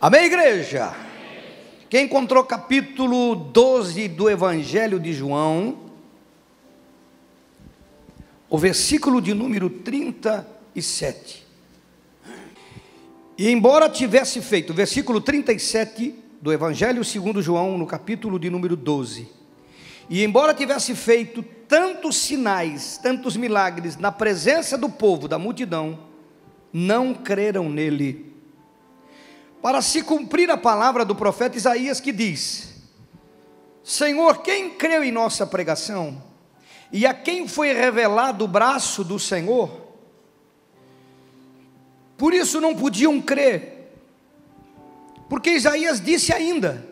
Amém, igreja? Quem encontrou capítulo 12 do Evangelho de João, o versículo de número 37. E embora tivesse feito, versículo 37 do Evangelho segundo João, no capítulo de número 12. E embora tivesse feito tantos sinais, tantos milagres na presença do povo, da multidão, não creram nele. Para se cumprir a palavra do profeta Isaías, que diz: Senhor, quem creu em nossa pregação? E a quem foi revelado o braço do Senhor? Por isso não podiam crer, porque Isaías disse ainda: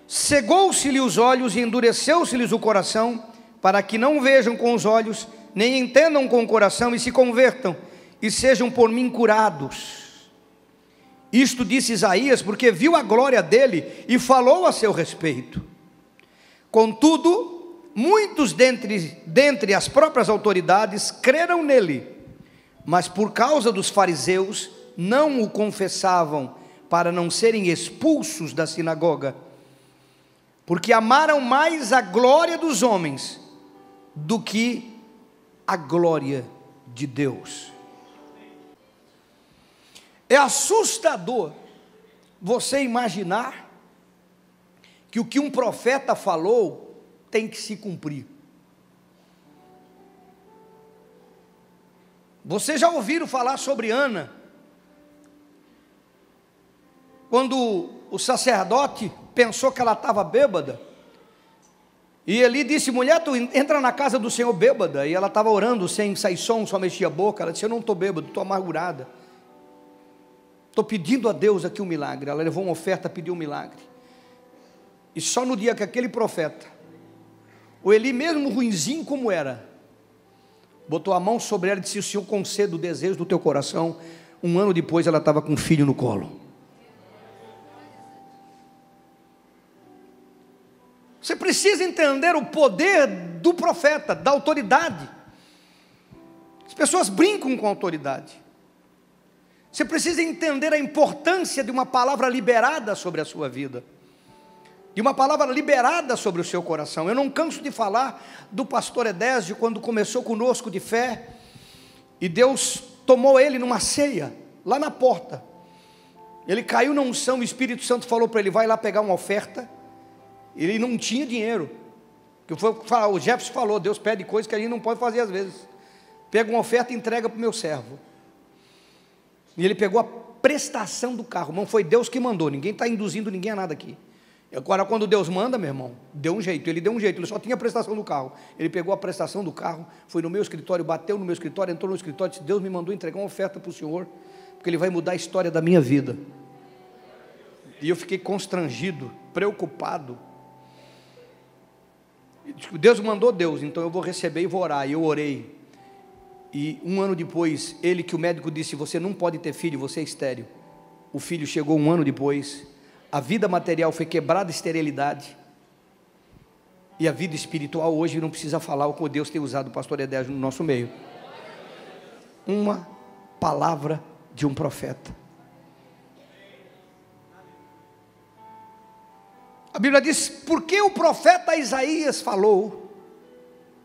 cegou-se-lhe os olhos e endureceu-se-lhes o coração, para que não vejam com os olhos, nem entendam com o coração, e se convertam, e sejam por mim curados. Isto disse Isaías, porque viu a glória dele, e falou a seu respeito. Contudo, muitos dentre as próprias autoridades creram nele, mas por causa dos fariseus, não o confessavam, para não serem expulsos da sinagoga, porque amaram mais a glória dos homens do que a glória de Deus. É assustador você imaginar que o que um profeta falou tem que se cumprir. Vocês já ouviram falar sobre Ana? Quando o sacerdote pensou que ela estava bêbada, e Eli disse: mulher, tu entra na casa do Senhor bêbada. E ela estava orando sem sair som, só mexia a boca. Ela disse: eu não estou bêbada, estou amargurada, estou pedindo a Deus aqui um milagre. Ela levou uma oferta, pediu um milagre. E só no dia que aquele profeta, o Eli, mesmo ruinzinho como era, botou a mão sobre ela e disse: o Senhor conceda o desejo do teu coração. Um ano depois ela estava com um filho no colo. Você precisa entender o poder do profeta, da autoridade. As pessoas brincam com a autoridade. Você precisa entender a importância de uma palavra liberada sobre a sua vida, de uma palavra liberada sobre o seu coração. Eu não canso de falar do pastor Edésio, quando começou conosco de fé, e Deus tomou ele numa ceia, lá na porta. Ele caiu na unção, o Espírito Santo falou para ele: vai lá pegar uma oferta. Ele não tinha dinheiro. O Jefferson falou: Deus pede coisas que a gente não pode fazer às vezes. Pega uma oferta e entrega para o meu servo. E ele pegou a prestação do carro. Irmão, foi Deus que mandou, ninguém está induzindo ninguém a nada aqui. Agora, quando Deus manda, meu irmão, deu um jeito, ele deu um jeito, ele só tinha a prestação do carro. Ele pegou a prestação do carro, foi no meu escritório, bateu no meu escritório, entrou no escritório, disse: Deus me mandou entregar uma oferta para o Senhor, porque Ele vai mudar a história da minha vida. E eu fiquei constrangido, preocupado. Deus mandou, Deus, então eu vou receber e vou orar. E eu orei. E um ano depois, ele, que o médico disse: você não pode ter filho, você é estéril. O filho chegou um ano depois. A vida material foi quebrada, esterilidade. E a vida espiritual hoje não precisa falar o que Deus tem usado o pastor Edésio no nosso meio. Uma palavra de um profeta. A Bíblia diz: porque o profeta Isaías falou,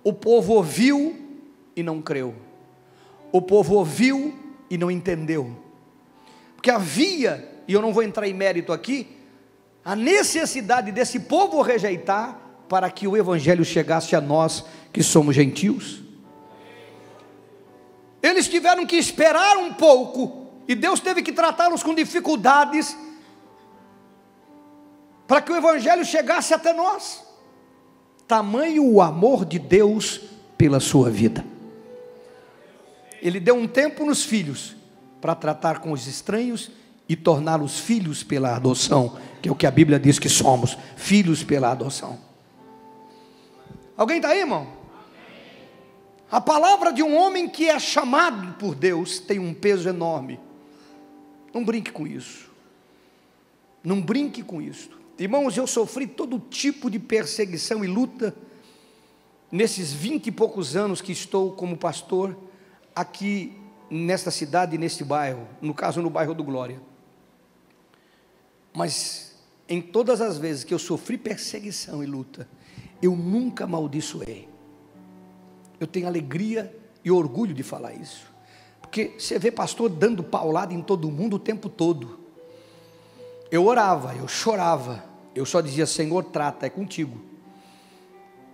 o povo ouviu e não creu. O povo ouviu e não entendeu. Porque havia, e eu não vou entrar em mérito aqui, a necessidade desse povo rejeitar, para que o Evangelho chegasse a nós que somos gentios. Eles tiveram que esperar um pouco, e Deus teve que tratá-los com dificuldades, para que o Evangelho chegasse até nós. Tamanho o amor de Deus pela sua vida. Ele deu um tempo nos filhos, para tratar com os estranhos, e torná-los filhos pela adoção, que é o que a Bíblia diz que somos, filhos pela adoção. Alguém está aí, irmão? A palavra de um homem que é chamado por Deus, tem um peso enorme. Não brinque com isso. Não brinque com isso. Irmãos, eu sofri todo tipo de perseguição e luta, nesses 20 e poucos anos que estou como pastor, aqui nesta cidade e neste bairro, no caso no bairro do Glória. Mas em todas as vezes que eu sofri perseguição e luta, eu nunca amaldiçoei. Eu tenho alegria e orgulho de falar isso, porque você vê pastor dando paulada em todo mundo o tempo todo. Eu orava, eu chorava, eu só dizia: Senhor, trata, é contigo.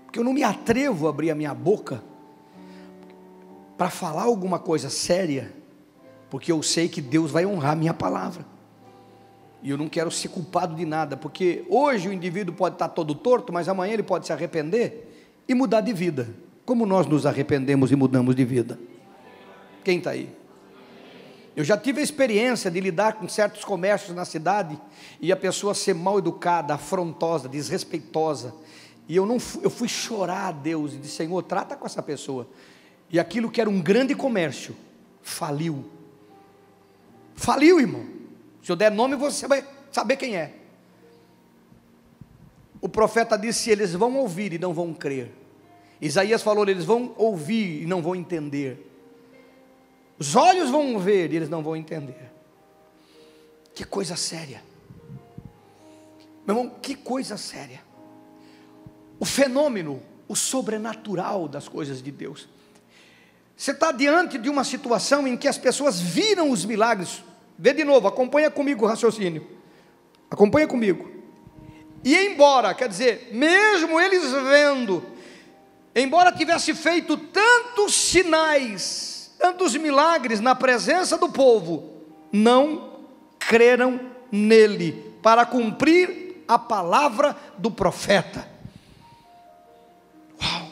Porque eu não me atrevo a abrir a minha boca para falar alguma coisa séria, porque eu sei que Deus vai honrar a minha palavra, e eu não quero ser culpado de nada, porque hoje o indivíduo pode estar todo torto, mas amanhã ele pode se arrepender e mudar de vida, como nós nos arrependemos e mudamos de vida. Quem está aí? Eu já tive a experiência de lidar com certos comércios na cidade, e a pessoa ser mal educada, afrontosa, desrespeitosa, e eu fui chorar a Deus, e disse: Senhor, trata com essa pessoa. E aquilo que era um grande comércio, faliu, irmão. Se eu der nome, você vai saber quem é. O profeta disse: eles vão ouvir e não vão crer. Isaías falou: eles vão ouvir e não vão entender. Os olhos vão ver e eles não vão entender. Que coisa séria, meu irmão, que coisa séria. O fenômeno, o sobrenatural das coisas de Deus. Você está diante de uma situação em que as pessoas viram os milagres. Vê de novo, acompanha comigo o raciocínio. Acompanha comigo. E embora, quer dizer, mesmo eles vendo, embora tivesse feito tantos sinais, tantos milagres na presença do povo, não creram nele, para cumprir a palavra do profeta. Uau!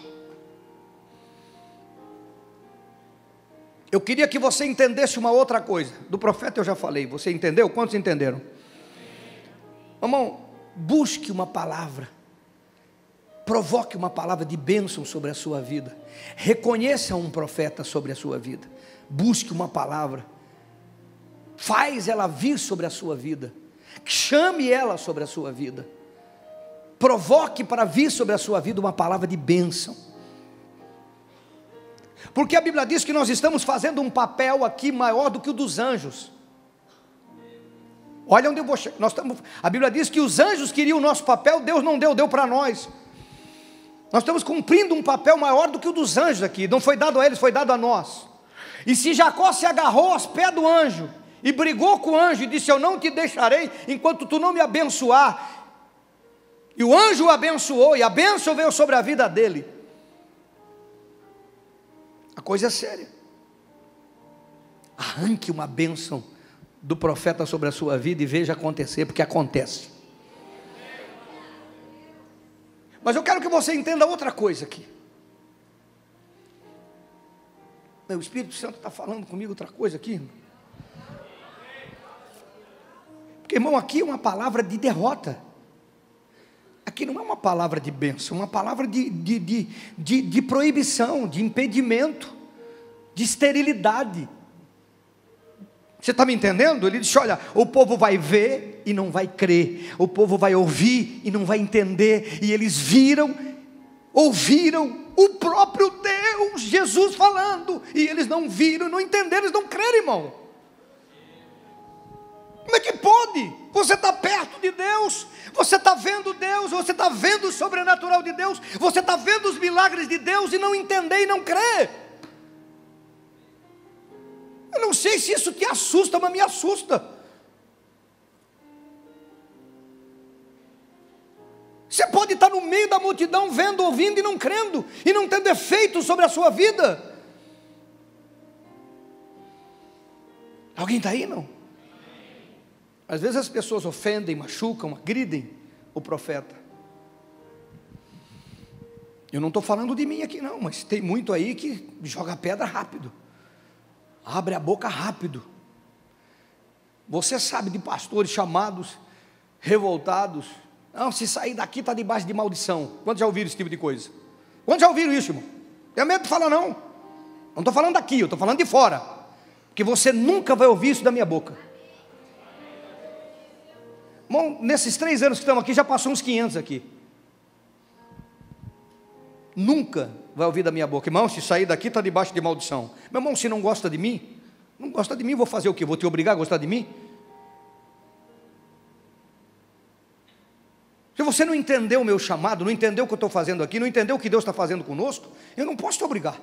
Eu queria que você entendesse uma outra coisa. Do profeta eu já falei, você entendeu? Quantos entenderam? Irmão, busque uma palavra, provoque uma palavra de bênção sobre a sua vida, reconheça um profeta sobre a sua vida, busque uma palavra, faz ela vir sobre a sua vida, chame ela sobre a sua vida, provoque para vir sobre a sua vida uma palavra de bênção. Porque a Bíblia diz que nós estamos fazendo um papel aqui maior do que o dos anjos. Olha onde eu vou chegar. A Bíblia diz que os anjos queriam o nosso papel, Deus não deu para nós. Nós estamos cumprindo um papel maior do que o dos anjos aqui. Não foi dado a eles, foi dado a nós. E se Jacó se agarrou aos pés do anjo e brigou com o anjo e disse: eu não te deixarei enquanto tu não me abençoar. E o anjo o abençoou, e a bênção veio sobre a vida dele. A coisa é séria. Arranque uma bênção do profeta sobre a sua vida e veja acontecer, porque acontece. Mas eu quero que você entenda outra coisa aqui. O Espírito Santo está falando comigo outra coisa aqui. Porque, irmão, aqui é uma palavra de derrota. Aqui não é uma palavra de bênção, é uma palavra de proibição, de impedimento, de esterilidade. Você está me entendendo? Ele disse: olha, o povo vai ver e não vai crer, o povo vai ouvir e não vai entender. E eles ouviram o próprio Deus, Jesus falando, e eles não viram, não entenderam, eles não creram, irmão. Como é que pode? Você está perto de Deus, você está vendo Deus, você está vendo o sobrenatural de Deus, você está vendo os milagres de Deus e não entender e não crer. Eu não sei se isso te assusta, mas me assusta. Você pode estar no meio da multidão, vendo, ouvindo e não crendo, e não tendo efeito sobre a sua vida. Alguém está aí, não? Às vezes as pessoas ofendem, machucam, agridem o profeta. Eu não estou falando de mim aqui não, mas tem muito aí que joga pedra rápido, abre a boca rápido. Você sabe de pastores chamados, revoltados: não, se sair daqui está debaixo de maldição. Quantos já ouviram esse tipo de coisa? Quantos já ouviram isso, irmão? Tem medo de falar não. Não estou falando daqui, eu estou falando de fora, porque você nunca vai ouvir isso da minha boca. Irmão, nesses 3 anos que estamos aqui, já passou uns 500 aqui. Nunca vai ouvir da minha boca: irmão, se sair daqui está debaixo de maldição. Meu irmão, se não gosta de mim, não gosta de mim, vou fazer o quê? Vou te obrigar a gostar de mim? Se você não entendeu o meu chamado, não entendeu o que eu estou fazendo aqui, não entendeu o que Deus está fazendo conosco, eu não posso te obrigar.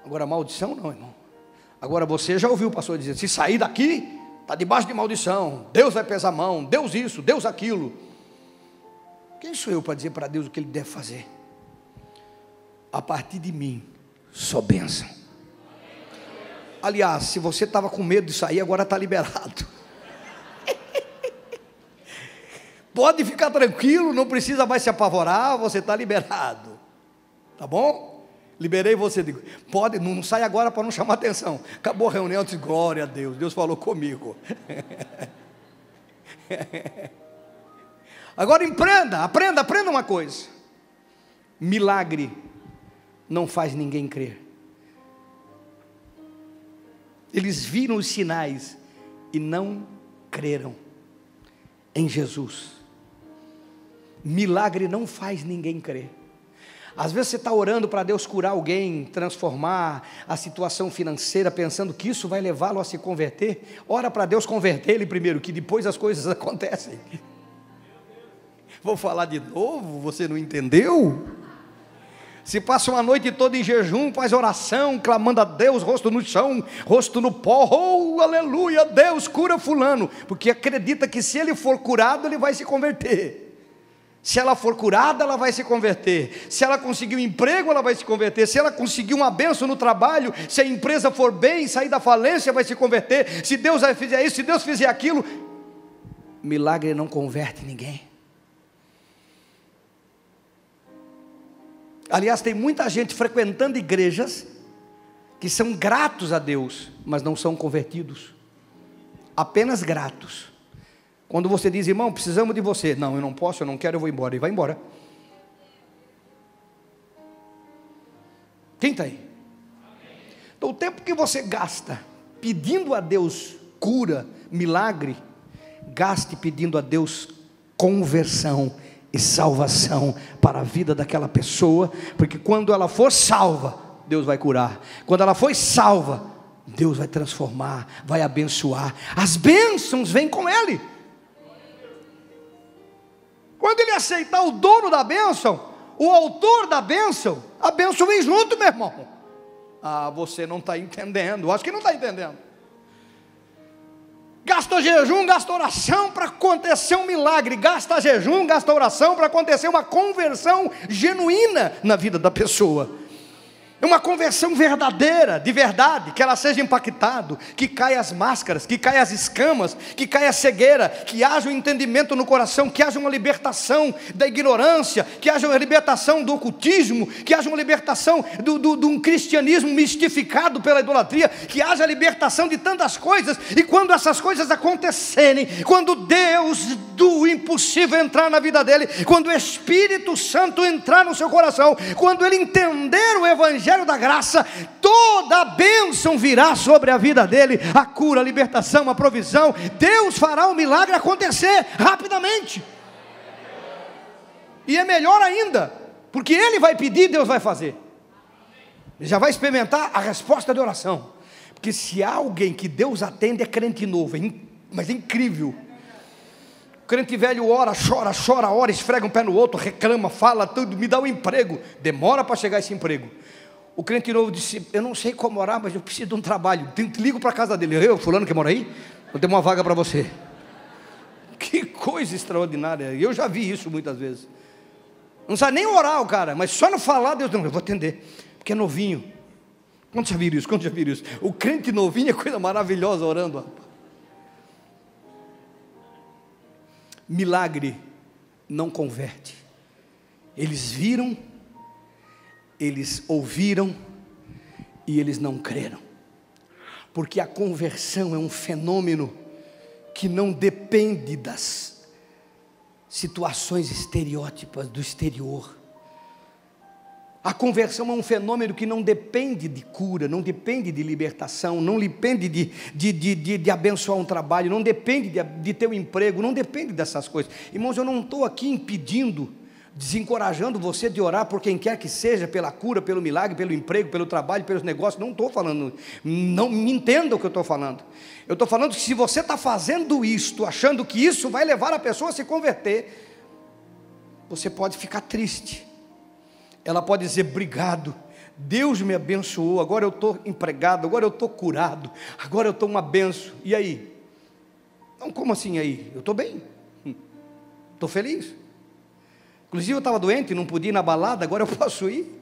Agora, maldição não, irmão. Agora você já ouviu o pastor dizer, se sair daqui, está debaixo de maldição, Deus vai pesar a mão, Deus isso, Deus aquilo. Quem sou eu para dizer para Deus o que Ele deve fazer? A partir de mim, só bênção. Aliás, se você estava com medo de sair, agora está liberado. Pode ficar tranquilo, não precisa mais se apavorar, você está liberado. Tá bom? Liberei você, digo, pode, não sai agora para não chamar atenção. Acabou a reunião, eu disse, glória a Deus, Deus falou comigo. Agora aprenda uma coisa. Milagre não faz ninguém crer. Eles viram os sinais e não creram em Jesus. Milagre não faz ninguém crer. Às vezes você está orando para Deus curar alguém, transformar a situação financeira, pensando que isso vai levá-lo a se converter. Ora para Deus converter ele primeiro, que depois as coisas acontecem. Vou falar de novo, você não entendeu? Se passa uma noite toda em jejum, faz oração, clamando a Deus, rosto no chão, rosto no pó, oh, aleluia, Deus cura fulano, porque acredita que se ele for curado, ele vai se converter. Se ela for curada, ela vai se converter. Se ela conseguir um emprego, ela vai se converter. Se ela conseguir uma bênção no trabalho, se a empresa for bem, sair da falência, vai se converter. Se Deus fizer isso, se Deus fizer aquilo. Milagre não converte ninguém. Aliás, tem muita gente frequentando igrejas que são gratos a Deus, mas não são convertidos. Apenas gratos. Quando você diz, irmão, precisamos de você. Não, eu não posso, eu não quero, eu vou embora. E vai embora. Quem está aí? Então o tempo que você gasta pedindo a Deus cura, milagre, gaste pedindo a Deus conversão e salvação para a vida daquela pessoa. Porque quando ela for salva, Deus vai curar. Quando ela for salva, Deus vai transformar, vai abençoar. As bênçãos vêm com Ele. Quando ele aceitar o dono da bênção, o autor da bênção, a bênção vem junto, meu irmão. Ah, você não está entendendo, acho que não está entendendo. Gasta jejum, gasta oração para acontecer um milagre. Gasta jejum, gasta oração para acontecer uma conversão genuína na vida da pessoa. Uma conversão verdadeira, de verdade, que ela seja impactada, que caia as máscaras, que caia as escamas, que caia a cegueira, que haja um entendimento no coração, que haja uma libertação da ignorância, que haja uma libertação do ocultismo, que haja uma libertação de um cristianismo mistificado pela idolatria, que haja a libertação de tantas coisas. E quando essas coisas acontecerem, quando Deus do impossível entrar na vida dele, quando o Espírito Santo entrar no seu coração, quando ele entender o Evangelho da graça, toda a bênção virá sobre a vida dele, a cura, a libertação, a provisão. Deus fará o milagre acontecer rapidamente. E é melhor ainda, porque ele vai pedir, Deus vai fazer. Ele já vai experimentar a resposta de oração. Porque se há alguém que Deus atende, é crente novo, mas é incrível. O crente velho ora, ora, esfrega um pé no outro, reclama, fala tudo, me dá um emprego, demora para chegar esse emprego. O crente novo disse, eu não sei como orar, mas eu preciso de um trabalho. Ligo para a casa dele, fulano que mora aí, eu tenho uma vaga para você. Que coisa extraordinária, eu já vi isso muitas vezes. Não sabe nem orar o cara, mas só no falar, Deus não, eu vou atender, porque é novinho. Quantos já viram isso? O crente novinho é coisa maravilhosa orando. Milagre não converte. Eles viram, eles ouviram e eles não creram, porque a conversão é um fenômeno que não depende das situações estereótipas do exterior. A conversão é um fenômeno que não depende de cura, não depende de libertação, não depende de abençoar um trabalho, não depende de ter um emprego, não depende dessas coisas. Irmãos, eu não estou aqui impedindo desencorajando você de orar por quem quer que seja, pela cura, pelo milagre, pelo emprego, pelo trabalho, pelos negócios. Não estou falando, não me entenda o que eu estou falando. Eu estou falando que se você está fazendo isto, achando que isso vai levar a pessoa a se converter, você pode ficar triste. Ela pode dizer: obrigado, Deus me abençoou, agora eu estou empregado, agora eu estou curado, agora eu estou uma benção. E aí? Não, como assim aí? Eu estou bem, estou feliz. Inclusive eu estava doente, não podia ir na balada, agora eu posso ir.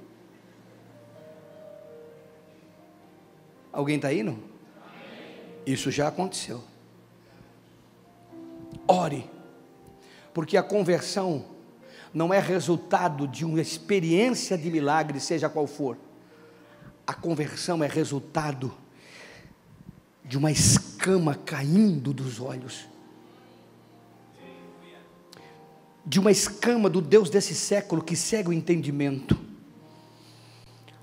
Alguém está indo? Isso já aconteceu. Ore, porque a conversão não é resultado de uma experiência de milagre, seja qual for. A conversão é resultado de uma escama caindo dos olhos, de uma escama do Deus desse século que cega o entendimento.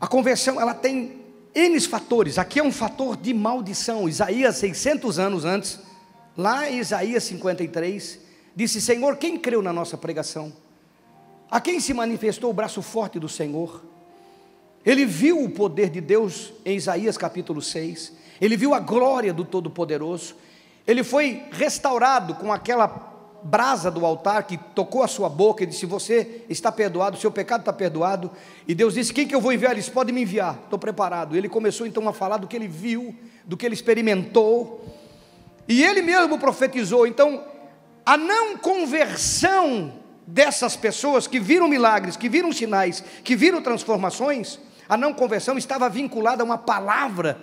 A conversão, ela tem N fatores. Aqui é um fator de maldição. Isaías 600 anos antes, lá em Isaías 53, disse: Senhor, quem creu na nossa pregação? A quem se manifestou o braço forte do Senhor? Ele viu o poder de Deus em Isaías capítulo 6, ele viu a glória do Todo-Poderoso, ele foi restaurado com aquela brasa do altar que tocou a sua boca e disse: você está perdoado, o seu pecado está perdoado. E Deus disse: quem que eu vou enviar? Ele disse: pode me enviar, estou preparado. Ele começou então a falar do que ele viu, do que ele experimentou, e ele mesmo profetizou. Então a não conversão dessas pessoas que viram milagres, que viram sinais, que viram transformações, a não conversão estava vinculada a uma palavra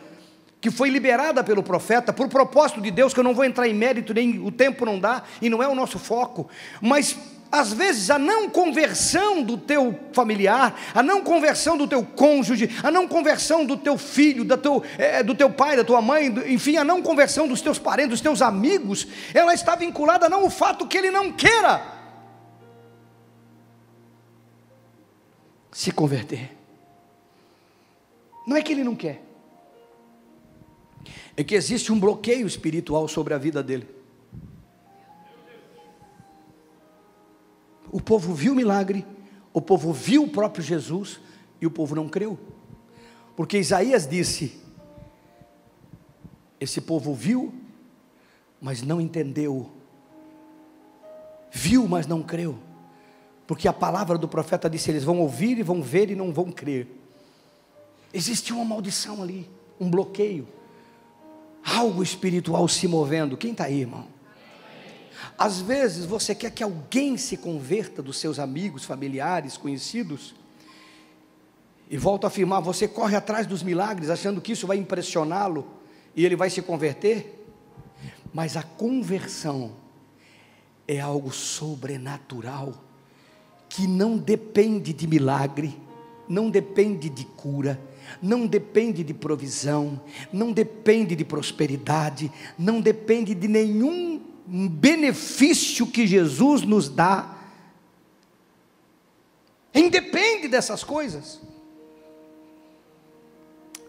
que foi liberada pelo profeta, por propósito de Deus, que eu não vou entrar em mérito, nem o tempo não dá, e não é o nosso foco. Mas às vezes a não conversão do teu familiar, a não conversão do teu cônjuge, a não conversão do teu filho, do teu pai, da tua mãe, enfim, a não conversão dos teus parentes, dos teus amigos, ela está vinculada não ao fato que ele não queira se converter. Não é que ele não quer, é que existe um bloqueio espiritual sobre a vida dele. O povo viu o milagre, o povo viu o próprio Jesus, e o povo não creu, porque Isaías disse: esse povo viu, mas não entendeu, viu, mas não creu, porque a palavra do profeta disse: eles vão ouvir e vão ver e não vão crer. Existia uma maldição ali, um bloqueio, algo espiritual se movendo. Quem está aí, irmão? Às vezes você quer que alguém se converta, dos seus amigos, familiares, conhecidos, e volto a afirmar, você corre atrás dos milagres, achando que isso vai impressioná-lo, e ele vai se converter, mas a conversão é algo sobrenatural, que não depende de milagre, não depende de cura, não depende de provisão, não depende de prosperidade, não depende de nenhum benefício que Jesus nos dá, independe dessas coisas.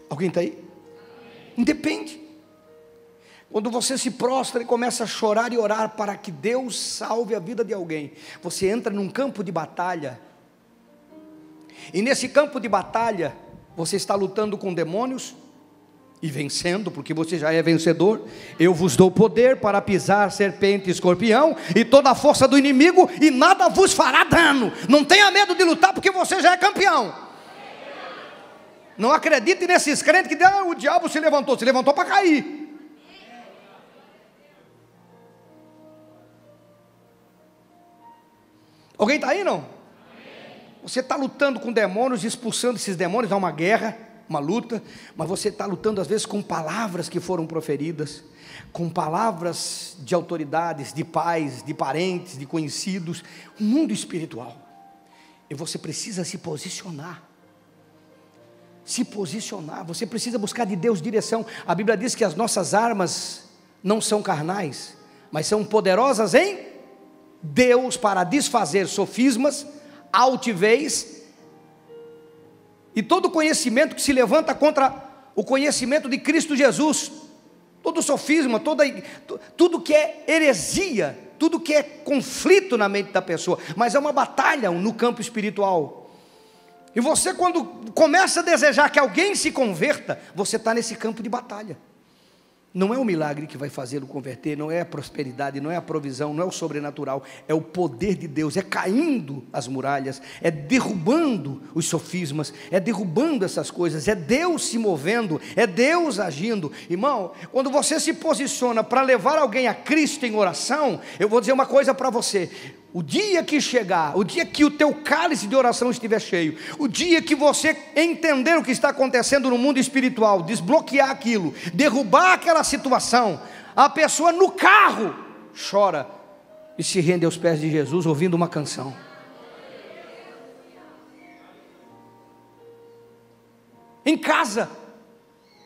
Alguém está aí? Independe. Quando você se prostra e começa a chorar e orar para que Deus salve a vida de alguém, você entra num campo de batalha, e nesse campo de batalha, você está lutando com demônios, e vencendo, porque você já é vencedor. Eu vos dou poder para pisar serpente e escorpião, e toda a força do inimigo, e nada vos fará dano. Não tenha medo de lutar, porque você já é campeão. Não acredite nesses crentes que o diabo se levantou para cair. Alguém está aí, não? Você está lutando com demônios, expulsando esses demônios, há uma guerra, uma luta, mas você está lutando às vezes com palavras que foram proferidas, com palavras de autoridades, de pais, de parentes, de conhecidos, um mundo espiritual, e você precisa se posicionar, você precisa buscar de Deus direção. A Bíblia diz que as nossas armas não são carnais, mas são poderosas em Deus para desfazer sofismas, altivez e todo conhecimento que se levanta contra o conhecimento de Cristo Jesus. Todo sofisma, tudo que é heresia, tudo que é conflito na mente da pessoa, mas é uma batalha no campo espiritual. E você, quando começa a desejar que alguém se converta, você está nesse campo de batalha. Não é o milagre que vai fazê-lo converter, não é a prosperidade, não é a provisão, não é o sobrenatural, é o poder de Deus, é caindo as muralhas, é derrubando os sofismas, é derrubando essas coisas, é Deus se movendo, é Deus agindo. Irmão, quando você se posiciona para levar alguém a Cristo em oração, eu vou dizer uma coisa para você: o dia que chegar, o dia que o teu cálice de oração estiver cheio, o dia que você entender o que está acontecendo no mundo espiritual, desbloquear aquilo, derrubar aquela situação, a pessoa no carro chora e se rende aos pés de Jesus ouvindo uma canção. Em casa,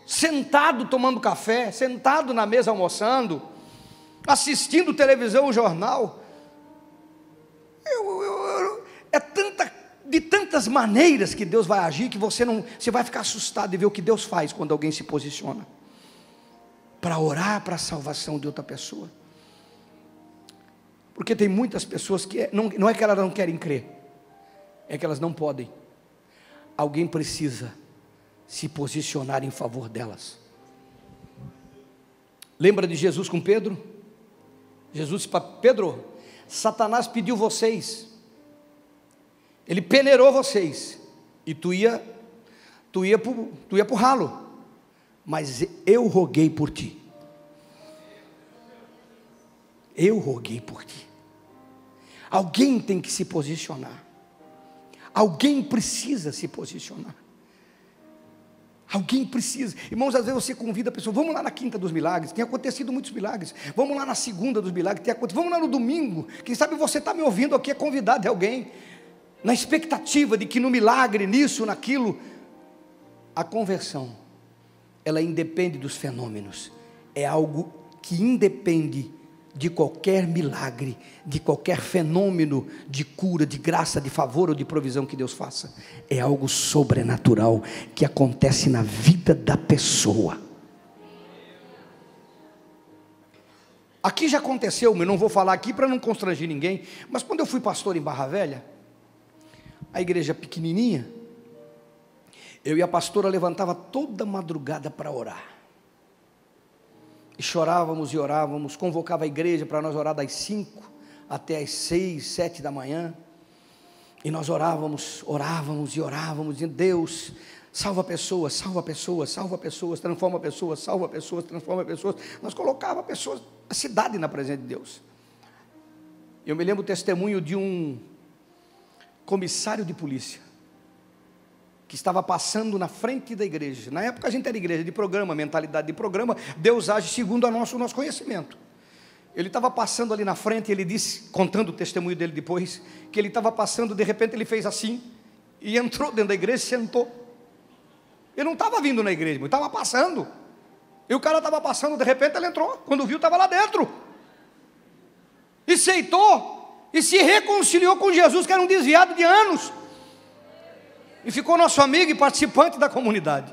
sentado tomando café, sentado na mesa almoçando, assistindo televisão ou jornal. De tantas maneiras que Deus vai agir, que você vai ficar assustado de ver o que Deus faz quando alguém se posiciona para orar para a salvação de outra pessoa. Porque tem muitas pessoas que não é que elas não querem crer, é que elas não podem. Alguém precisa se posicionar em favor delas. Lembra de Jesus com Pedro? Jesus disse para Pedro: Satanás pediu vocês, ele peneirou vocês, e tu ia para o ralo, mas eu roguei por ti. Eu roguei por ti. Alguém tem que se posicionar. Alguém precisa se posicionar. Alguém precisa. Irmãos, às vezes você convida a pessoa: vamos lá na quinta dos milagres, tem acontecido muitos milagres. Vamos lá na segunda dos milagres, vamos lá no domingo. Quem sabe você está me ouvindo aqui, é convidado de alguém, na expectativa de que no milagre, nisso, naquilo. A conversão, ela independe dos fenômenos. É algo que independe de qualquer milagre, de qualquer fenômeno de cura, de graça, de favor ou de provisão que Deus faça. É algo sobrenatural que acontece na vida da pessoa. Aqui já aconteceu, eu não vou falar aqui para não constranger ninguém, mas quando eu fui pastor em Barra Velha, a igreja pequenininha, eu e a pastora levantava toda madrugada para orar. E chorávamos e orávamos, convocava a igreja para nós orar das 5 até as 6, 7 da manhã. E nós orávamos e orávamos, dizendo: Deus, salva pessoas, salva pessoas, salva pessoas, transforma pessoas, salva pessoas, transforma pessoas. Nós colocava pessoas, a cidade na presença de Deus. Eu me lembro o testemunho de um comissário de polícia, que estava passando na frente da igreja. Na época a gente era igreja de programa, mentalidade de programa. Deus age segundo o nosso conhecimento. Ele estava passando ali na frente, e ele disse, contando o testemunho dele depois, que ele estava passando, de repente ele fez assim, e entrou dentro da igreja e sentou. Ele não estava vindo na igreja, ele estava passando, e o cara estava passando, de repente ele entrou, quando viu estava lá dentro, e aceitou, e se reconciliou com Jesus, que era um desviado de anos, e ficou nosso amigo e participante da comunidade.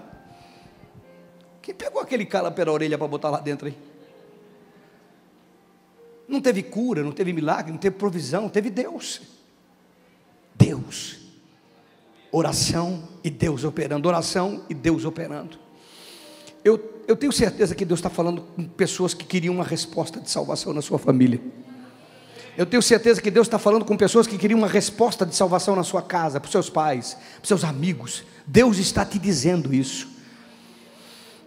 Quem pegou aquele cara pela orelha para botar lá dentro aí? Não teve cura, não teve milagre, não teve provisão, teve Deus. Deus. Oração e Deus operando, oração e Deus operando. Eu tenho certeza que Deus está falando com pessoas que queriam uma resposta de salvação na sua família. Eu tenho certeza que Deus está falando com pessoas que queriam uma resposta de salvação na sua casa, para os seus pais, para os seus amigos. Deus está te dizendo isso.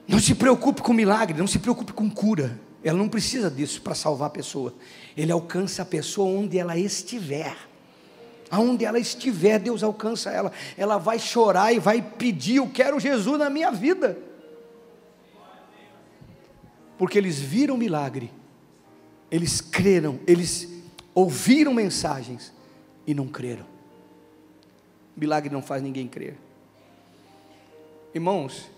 Não se preocupe com milagre, não se preocupe com cura. Ela não precisa disso para salvar a pessoa. Ele alcança a pessoa onde ela estiver. Aonde ela estiver, Deus alcança ela. Ela vai chorar e vai pedir: eu quero Jesus na minha vida. Porque eles viram milagre, eles creram, eles ouviram mensagens e não creram. Milagre não faz ninguém crer. Irmãos,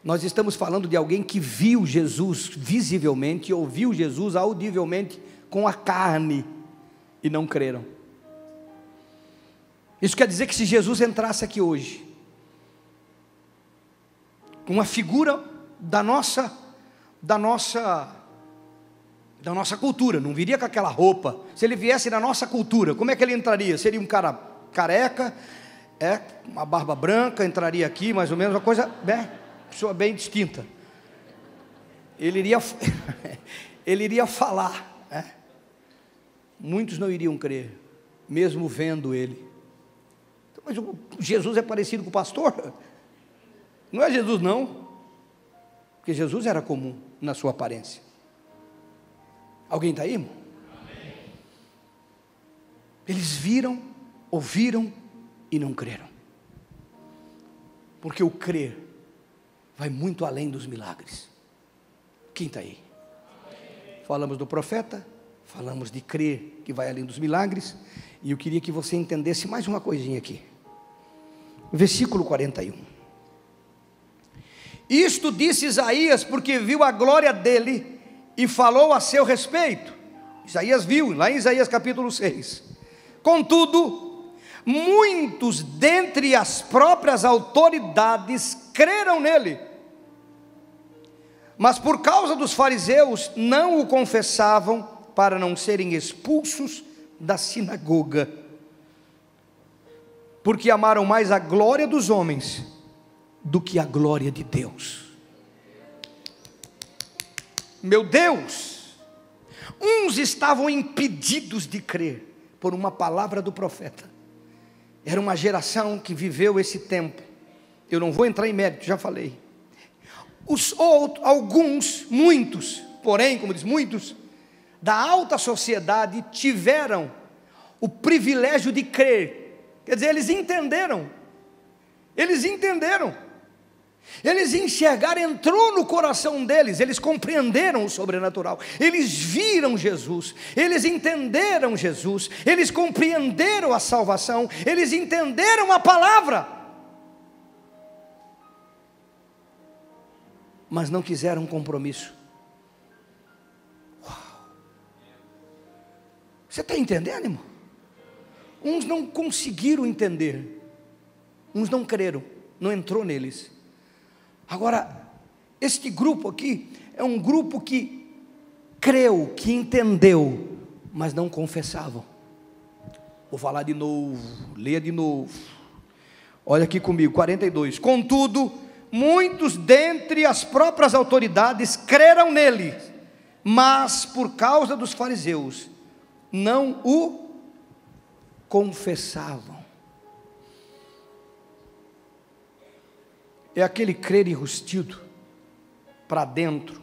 nós estamos falando de alguém que viu Jesus visivelmente, ouviu Jesus audivelmente com a carne e não creram. Isso quer dizer que se Jesus entrasse aqui hoje, com uma figura da nossa da nossa cultura, não viria com aquela roupa. Se ele viesse da nossa cultura, como é que ele entraria? Seria um cara careca, uma barba branca, entraria aqui, mais ou menos, uma coisa, pessoa bem distinta. Ele iria falar, muitos não iriam crer, mesmo vendo ele. Mas Jesus é parecido com o pastor? Não é Jesus não, porque Jesus era comum na sua aparência. Alguém está aí, irmão? Amém. Eles viram, ouviram e não creram, porque o crer vai muito além dos milagres. Quem está aí? Amém. Falamos do profeta, falamos de crer que vai além dos milagres, e eu queria que você entendesse mais uma coisinha aqui. Versículo 41. Isto disse Isaías, porque viu a glória dele e falou a seu respeito. Isaías viu, lá em Isaías capítulo 6. Contudo, muitos dentre as próprias autoridades creram nele, mas por causa dos fariseus não o confessavam, para não serem expulsos da sinagoga, porque amaram mais a glória dos homens do que a glória de Deus. Meu Deus, uns estavam impedidos de crer por uma palavra do profeta. Era uma geração que viveu esse tempo. Eu não vou entrar em mérito, já falei. Alguns, muitos, porém, como diz, muitos, da alta sociedade tiveram o privilégio de crer. Quer dizer, eles entenderam. Eles enxergaram, entrou no coração deles, eles compreenderam o sobrenatural, eles viram Jesus, eles entenderam Jesus, eles compreenderam a salvação, eles entenderam a palavra, mas não quiseram um compromisso. Uau. Você está entendendo, irmão? Uns não conseguiram entender, uns não creram, não entrou neles. Agora, este grupo aqui é um grupo que creu, que entendeu, mas não confessavam. Vou falar de novo, leia de novo. Olha aqui comigo, 42. Contudo, muitos dentre as próprias autoridades creram nele, mas por causa dos fariseus não o confessavam. É aquele crer enrustido, para dentro,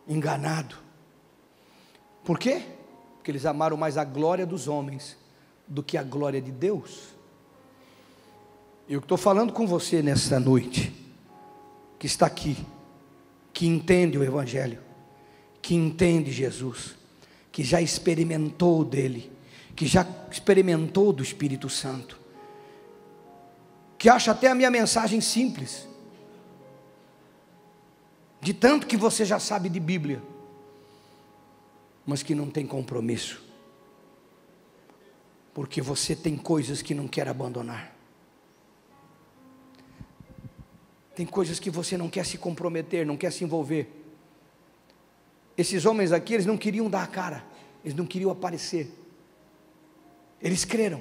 enganado. Por quê? Porque eles amaram mais a glória dos homens do que a glória de Deus. Eu estou falando com você nesta noite, que está aqui, que entende o Evangelho, que entende Jesus, que já experimentou dele, que já experimentou do Espírito Santo, que acha até a minha mensagem simples, de tanto que você já sabe de Bíblia, mas que não tem compromisso, porque você tem coisas que não quer abandonar, tem coisas que você não quer se comprometer, não quer se envolver. Esses homens aqui, eles não queriam dar a cara, eles não queriam aparecer, eles creram,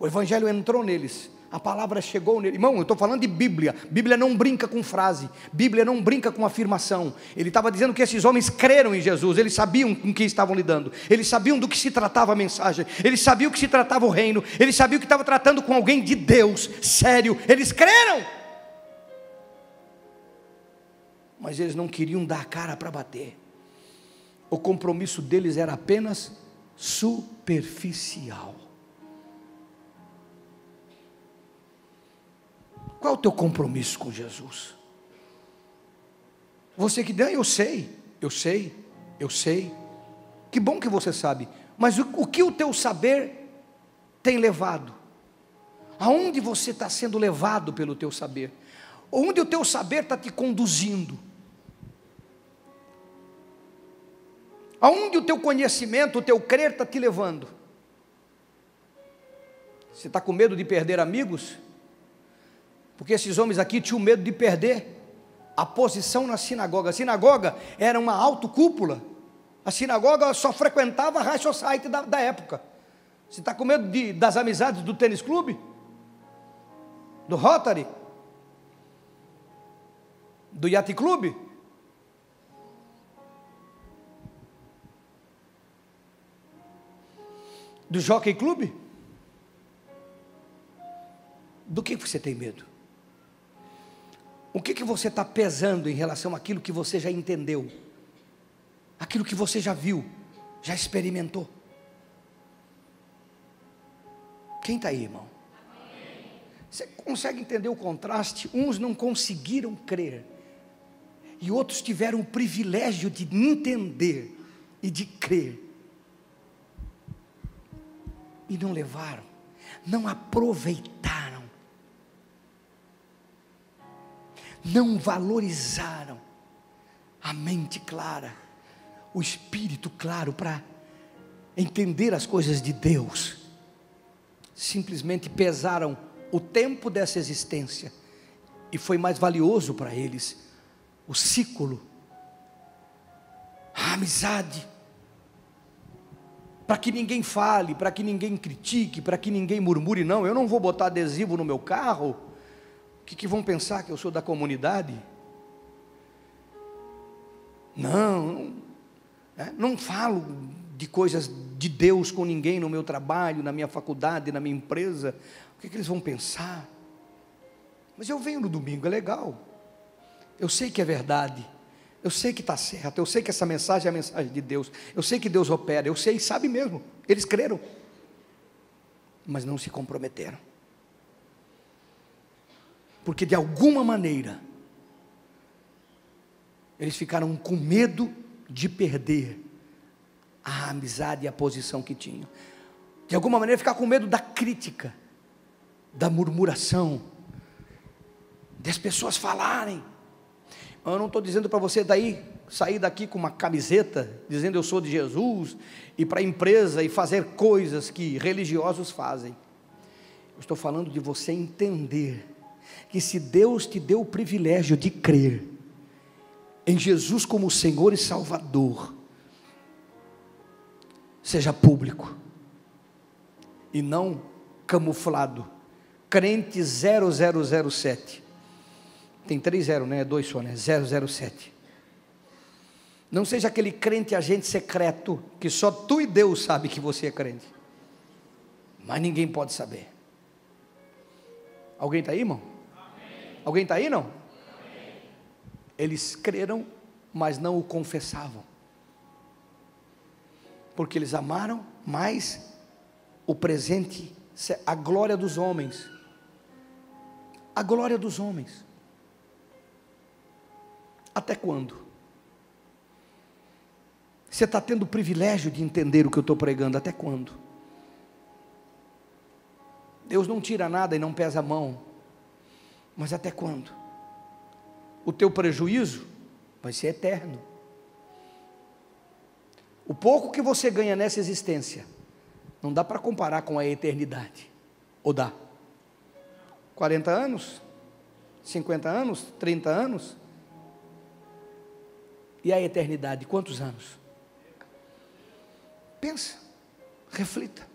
o Evangelho entrou neles, a palavra chegou nele. Irmão, eu estou falando de Bíblia. Bíblia não brinca com frase, Bíblia não brinca com afirmação. Ele estava dizendo que esses homens creram em Jesus, eles sabiam com quem estavam lidando, eles sabiam do que se tratava a mensagem, eles sabiam que se tratava o reino, eles sabiam que estava tratando com alguém de Deus, sério, eles creram, mas eles não queriam dar a cara para bater. O compromisso deles era apenas superficial. Qual é o teu compromisso com Jesus? Você que eu sei. Que bom que você sabe. Mas o que o teu saber tem levado? Aonde você está sendo levado pelo teu saber? Onde o teu saber está te conduzindo? Aonde o teu conhecimento, o teu crer está te levando? Você está com medo de perder amigos? Porque esses homens aqui tinham medo de perder a posição na sinagoga. A sinagoga era uma autocúpula, A sinagoga só frequentava a high society da época. Você está com medo das amizades do tênis clube? Do Rotary? Do Yacht Club? Do Jockey Club? Do que você tem medo? O que você está pesando em relação àquilo que você já entendeu? Aquilo que você já viu, já experimentou? Quem está aí, irmão? Você consegue entender o contraste? Uns não conseguiram crer, e outros tiveram o privilégio de entender e de crer, e não levaram, não aproveitaram, não valorizaram a mente clara, o espírito claro para entender as coisas de Deus. Simplesmente pesaram o tempo dessa existência, e foi mais valioso para eles o ciclo, a amizade, para que ninguém fale, para que ninguém critique, para que ninguém murmure. Não, eu não vou botar adesivo no meu carro. O que vão pensar, que eu sou da comunidade? Não falo de coisas de Deus com ninguém no meu trabalho, na minha faculdade, na minha empresa. O que eles vão pensar? Mas eu venho no domingo, é legal. Eu sei que é verdade. Eu sei que está certo. Eu sei que essa mensagem é a mensagem de Deus. Eu sei que Deus opera. Eu sei, sabe mesmo. Eles creram, mas não se comprometeram, porque de alguma maneira eles ficaram com medo de perder a amizade e a posição que tinham. De alguma maneira ficar com medo da crítica, da murmuração, das pessoas falarem. Eu não estou dizendo para você sair daqui com uma camiseta dizendo eu sou de Jesus, ir para a empresa e fazer coisas que religiosos fazem. Eu estou falando de você entender que se Deus te deu o privilégio de crer em Jesus como Senhor e Salvador, seja público e não camuflado. Crente 0007, tem 3 0, né? 2 só, né? 007. Não seja aquele crente agente secreto, que só tu e Deus sabe que você é crente, mas ninguém pode saber. Alguém está aí, irmão? Amém. Alguém está aí, não? Amém. Eles creram, mas não o confessavam, porque eles amaram mais o presente, a glória dos homens. A glória dos homens. Até quando? Você está tendo o privilégio de entender o que eu estou pregando, até quando? Deus não tira nada e não pesa a mão, mas até quando? O teu prejuízo vai ser eterno. O pouco que você ganha nessa existência, não dá para comparar com a eternidade, ou dá? 40 anos? 50 anos? 30 anos? E a eternidade, quantos anos? Pensa, reflita.